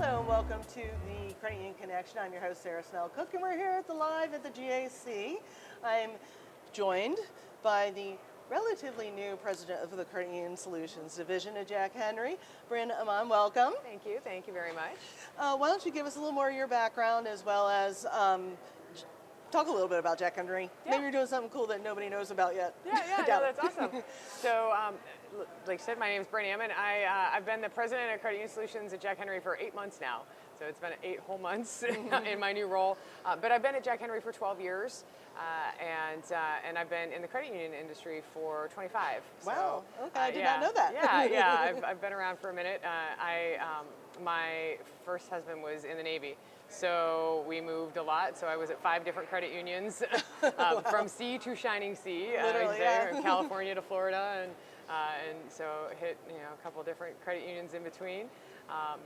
Hello and welcome to the Credit Union Connection. I'm your host, Sarah Snell Cooke, and we're here at the live at the GAC. I'm joined by the relatively new president of the Credit Union Solutions Division at Jack Henry, Brynn Ammon. Welcome. Thank you very much. Why don't you give us a little more of your background as well as talk a little bit about Jack Henry. Yeah. Maybe you're doing something cool that nobody knows about yet. Yeah, no, that's awesome. So, like I said, my name is Brynn Ammon. I've been the president of Credit Union Solutions at Jack Henry for 8 months now. So it's been 8 whole months in my new role. But I've been at Jack Henry for 12 years, and I've been in the credit union industry for 25. Wow. So, okay, I did not know that. Yeah. I've been around for a minute. My first husband was in the Navy. So we moved a lot. So I was at 5 different credit unions, from sea to shining sea. Literally, from California to Florida, and so hit a couple different credit unions in between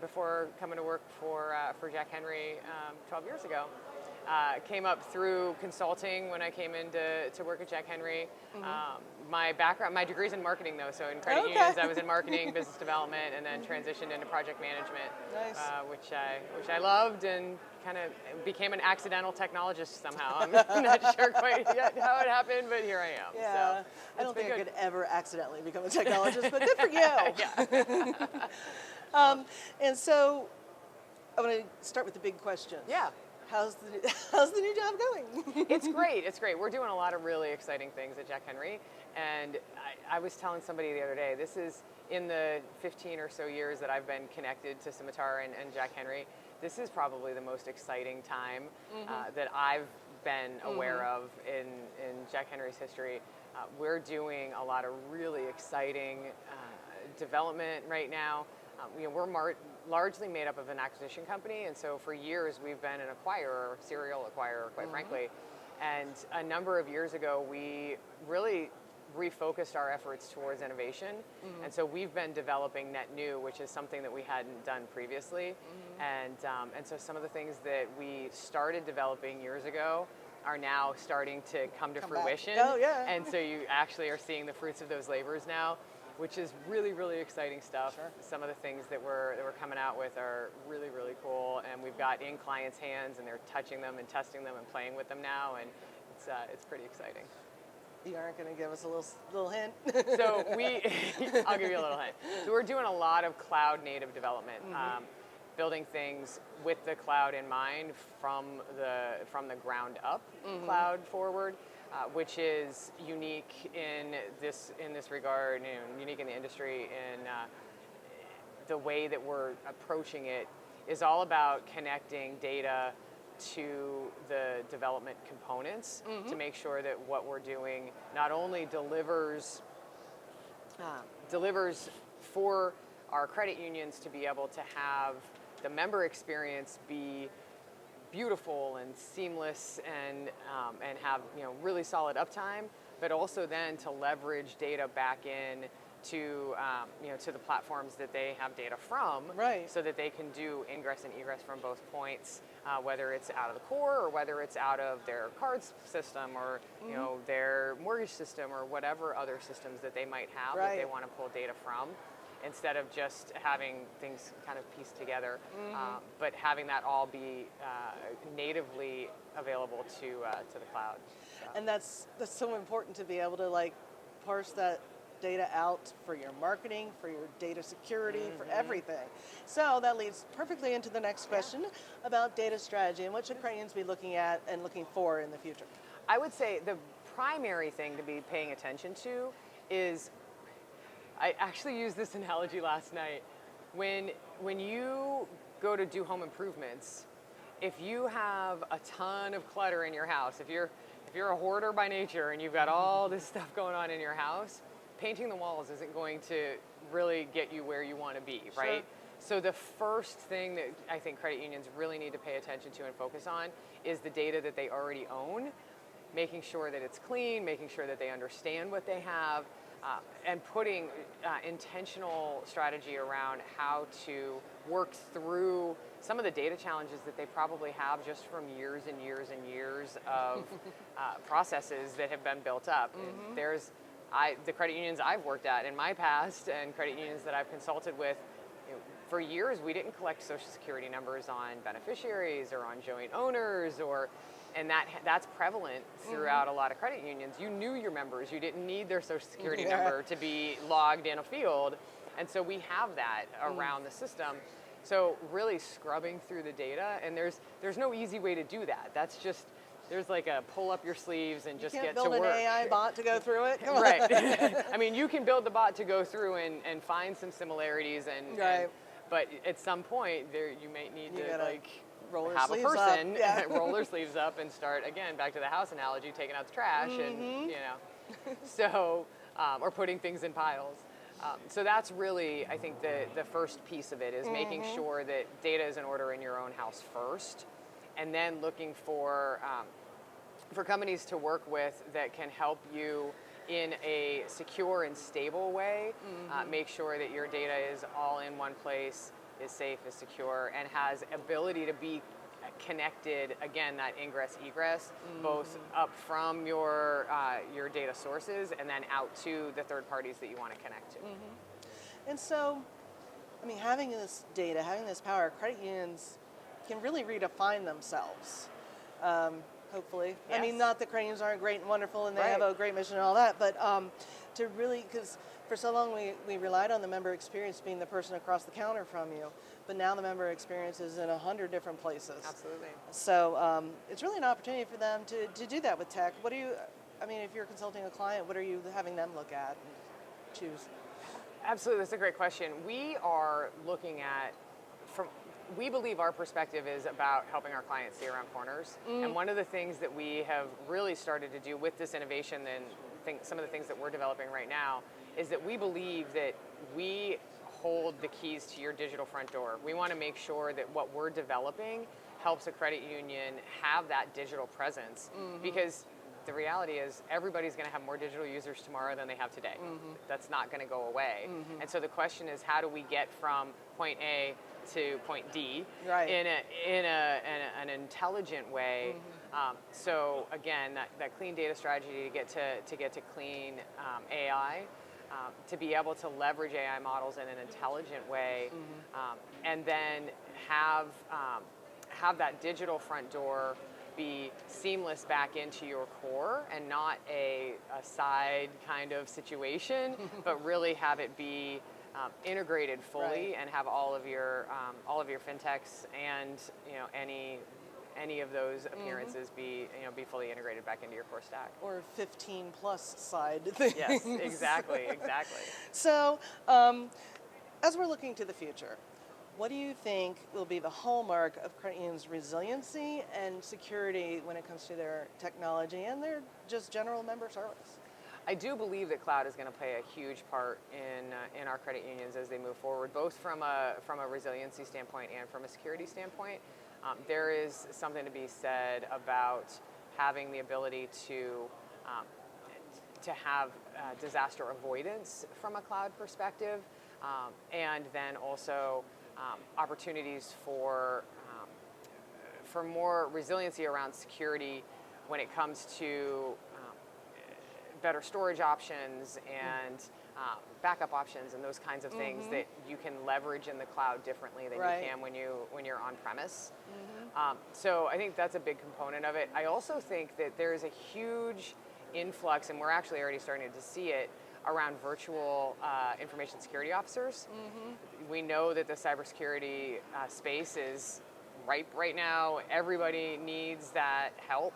before coming to work for Jack Henry 12 years ago. Came up through consulting when I came in to work at Jack Henry. My degree's in marketing though, so in credit unions I was in marketing, business development, and then transitioned into project management, nice. which I loved and kind of became an accidental technologist somehow. I'm not sure quite yet how it happened, but here I am. Yeah, So I don't think good. I could ever accidentally become a technologist, but good for you. Yeah. And so I'm going to start with the big question. Yeah. How's the new job going? It's great. We're doing a lot of really exciting things at Jack Henry. And I was telling somebody the other day, this is in the 15 or so years that I've been connected to Scimitar and Jack Henry, this is probably the most exciting time that I've been aware of in Jack Henry's history. We're doing a lot of really exciting development right now. We're largely made up of an acquisition company, and so for years we've been an acquirer, serial acquirer, quite frankly. And a number of years ago, we really refocused our efforts towards innovation, and so we've been developing net new, which is something that we hadn't done previously. And so some of the things that we started developing years ago are now starting to come to fruition. Oh, yeah. And so you actually are seeing the fruits of those labors now, which is really, really exciting stuff. Sure. Some of the things that we're coming out with are really, really cool, and we've got in clients' hands, and they're touching them and testing them and playing with them now, and it's pretty exciting. You aren't going to give us a little hint? So I'll give you a little hint. So we're doing a lot of cloud-native development, building things with the cloud in mind from the ground up, cloud forward. Which is unique in this regard, unique in the industry. In the way that we're approaching it is all about connecting data to the development components to make sure that what we're doing not only delivers for our credit unions to be able to have the member experience be beautiful and seamless and have really solid uptime, but also then to leverage data back in to to the platforms that they have data from, right? So that they can do ingress and egress from both points, whether it's out of the core or whether it's out of their cards system or their mortgage system or whatever other systems that they might have that they want to pull data from, instead of just having things kind of pieced together, but having that all be natively available to the cloud. So. And that's so important to be able to parse that data out for your marketing, for your data security, for everything. So that leads perfectly into the next question about data strategy and what should credit unions be looking at and looking for in the future. I would say the primary thing to be paying attention to is, I actually used this analogy last night. When you go to do home improvements, if you have a ton of clutter in your house, if you're a hoarder by nature and you've got all this stuff going on in your house, painting the walls isn't going to really get you where you want to be, right? So the first thing that I think credit unions really need to pay attention to and focus on is the data that they already own, making sure that it's clean, making sure that they understand what they have, and putting intentional strategy around how to work through some of the data challenges that they probably have just from years and years and years of processes that have been built up. There's the credit unions I've worked at in my past and credit unions that I've consulted with, for years, we didn't collect Social Security numbers on beneficiaries or on joint owners, and that's prevalent throughout a lot of credit unions. You knew your members. You didn't need their Social Security number to be logged in a field. And so we have that around the system. So really scrubbing through the data, and there's no easy way to do that. That's just, there's like a pull up your sleeves and just get to work. You can't build an AI bot to go through it. Come on. Right. I mean, you can build the bot to go through and find some similarities, but at some point you may need to like have a person roll their sleeves up and start again, back to the house analogy, taking out the trash and so or putting things in piles. So that's really, I think, the first piece of it is making sure that data is in order in your own house first, and then looking for companies to work with that can help you in a secure and stable way. Make sure that your data is all in one place, is safe, is secure, and has ability to be connected, again, that ingress egress, both up from your data sources and then out to the third parties that you want to connect to. And so, I mean, having this data, having this power, credit unions can really redefine themselves, hopefully. Yes. I mean, not that credit unions aren't great and wonderful and they have a great mission and all that, but to really, because for so long we relied on the member experience being the person across the counter from you, but now the member experience is in 100 different places. Absolutely. So it's really an opportunity for them to do that with tech. What do you, I mean, if you're consulting a client, what are you having them look at and choose? Absolutely, that's a great question. We are looking at, we believe our perspective is about helping our clients see around corners. And one of the things that we have really started to do with this innovation, and some of the things that we're developing right now, is that we believe that we hold the keys to your digital front door. We want to make sure that what we're developing helps a credit union have that digital presence, because the reality is everybody's going to have more digital users tomorrow than they have today. That's not going to go away. And so the question is, how do we get from point A to point D in an intelligent way? So again, that clean data strategy to get to clean AI, to be able to leverage AI models in an intelligent way, and then have that digital front door be seamless back into your core and not a side kind of situation, but really have it be integrated fully and have all of your fintechs and any of those appearances be fully integrated back into your core stack. Or 15 plus side things. Yes, exactly. So, as we're looking to the future, what do you think will be the hallmark of credit unions' resiliency and security when it comes to their technology and their just general member service? I do believe that cloud is going to play a huge part in our credit unions as they move forward, both from a resiliency standpoint and from a security standpoint. There is something to be said about having the ability to have disaster avoidance from a cloud perspective, and then also opportunities for more resiliency around security when it comes to better storage options and backup options and those kinds of things that you can leverage in the cloud differently than you can when you're on premise. So I think that's a big component of it. I also think that there is a huge influx, and we're actually already starting to see it, around virtual information security officers. We know that the cybersecurity space is ripe right now. Everybody needs that help,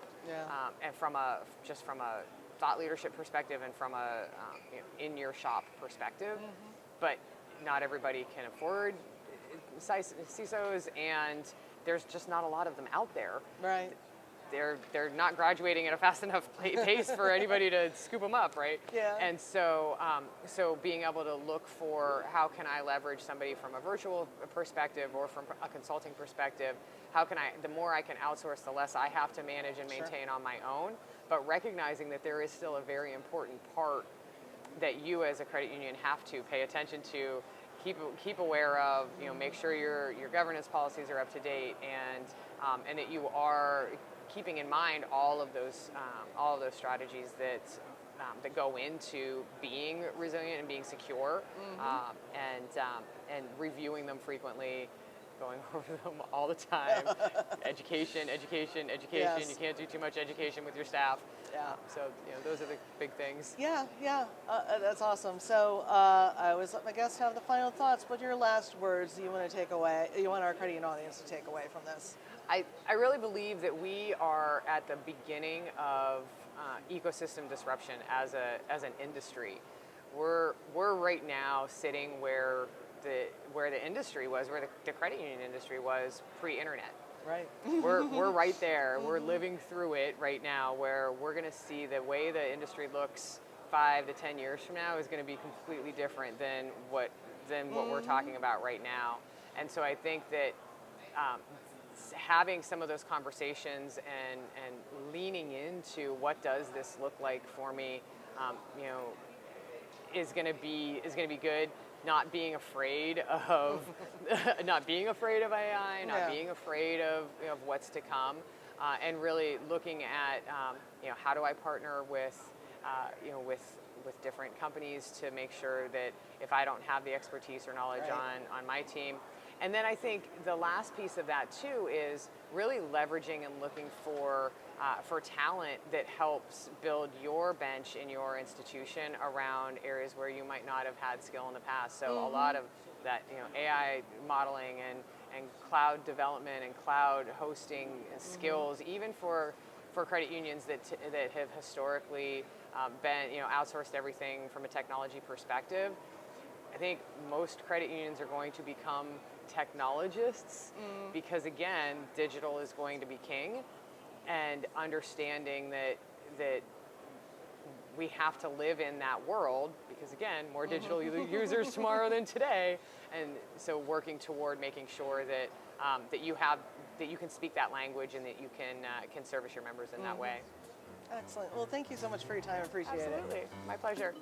and from a thought leadership perspective and from a in your shop perspective. But not everybody can afford CISOs, and there's just not a lot of them out there. Right. They're not graduating at a fast enough pace for anybody to scoop them up, right? Yeah. And so being able to look for how can I leverage somebody from a virtual perspective or from a consulting perspective, the more I can outsource, the less I have to manage and maintain on my own, but recognizing that there is still a very important part that you as a credit union have to pay attention to, keep aware of, make sure your governance policies are up to date, and that you are keeping in mind all of those strategies that go into being resilient and being secure, and reviewing them frequently, going over them all the time. Education. Yes. You can't do too much education with your staff. Yeah. So those are the big things. Yeah, that's awesome. So I always let my guests have the final thoughts. What are your last words you want to take away? You want our credit union audience to take away from this? I really believe that we are at the beginning of ecosystem disruption as an industry. We're right now sitting where the industry was, where the credit union industry was pre-internet. Right. We're right there. We're living through it right now, where we're going to see the way the industry looks 5 to 10 years from now is going to be completely different than what we're talking about right now. And so I think that having some of those conversations and leaning into what does this look like for me, is going to be good. Not being afraid of AI, not being afraid of what's to come, and really looking at how do I partner with different companies to make sure that if I don't have the expertise or knowledge on my team. And then I think the last piece of that too is really leveraging and looking for talent that helps build your bench in your institution around areas where you might not have had skill in the past. So a lot of that, AI modeling and cloud development and cloud hosting skills, even for credit unions that have historically been outsourced everything from a technology perspective. I think most credit unions are going to become technologists because, again, digital is going to be king, and understanding that we have to live in that world because, again, more digital users tomorrow than today, and so working toward making sure that that you can speak that language and that you can service your members in that way. Excellent. Well, thank you so much for your time. I appreciate it. Absolutely. My pleasure.